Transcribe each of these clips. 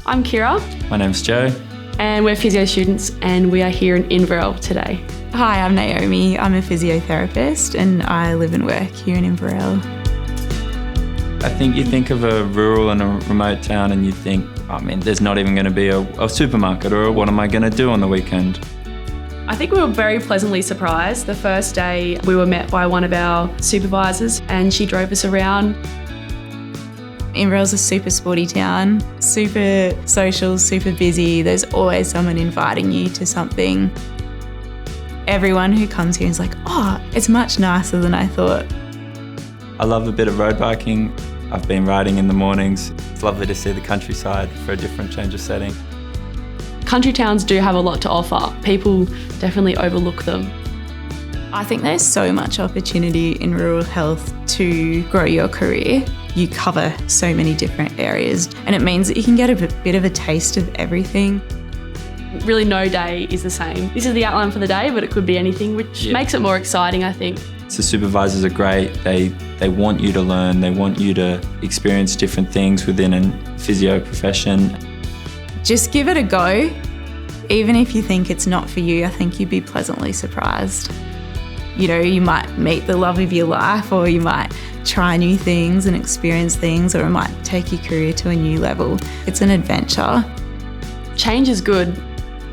I'm Kira. My name's Joe. And we're physio students and we are here in Inverell today. Hi, I'm Naomi. I'm a physiotherapist and I live and work here in Inverell. I think you think of a rural and a remote town and you think, there's not even going to be a supermarket, or what am I going to do on the weekend? I think we were very pleasantly surprised. The first day we were met by one of our supervisors and she drove us around. Inverell's a super sporty town, super social, super busy. There's always someone inviting you to something. Everyone who comes here is like, it's much nicer than I thought. I love a bit of road biking. I've been riding in the mornings. It's lovely to see the countryside for a different change of setting. Country towns do have a lot to offer. People definitely overlook them. I think there's so much opportunity in rural health to grow your career. You cover so many different areas and it means that you can get a bit of a taste of everything. Really no day is the same. This is the outline for the day, but it could be anything, which makes it more exciting, I think. So supervisors are great. They want you to learn. They want you to experience different things within a physio profession. Just give it a go. Even if you think it's not for you, I think you'd be pleasantly surprised. You know, you might meet the love of your life, or you might try new things and experience things, or it might take your career to a new level. It's an adventure. Change is good.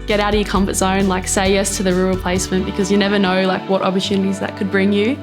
Get out of your comfort zone, say yes to the rural placement, because you never know what opportunities that could bring you.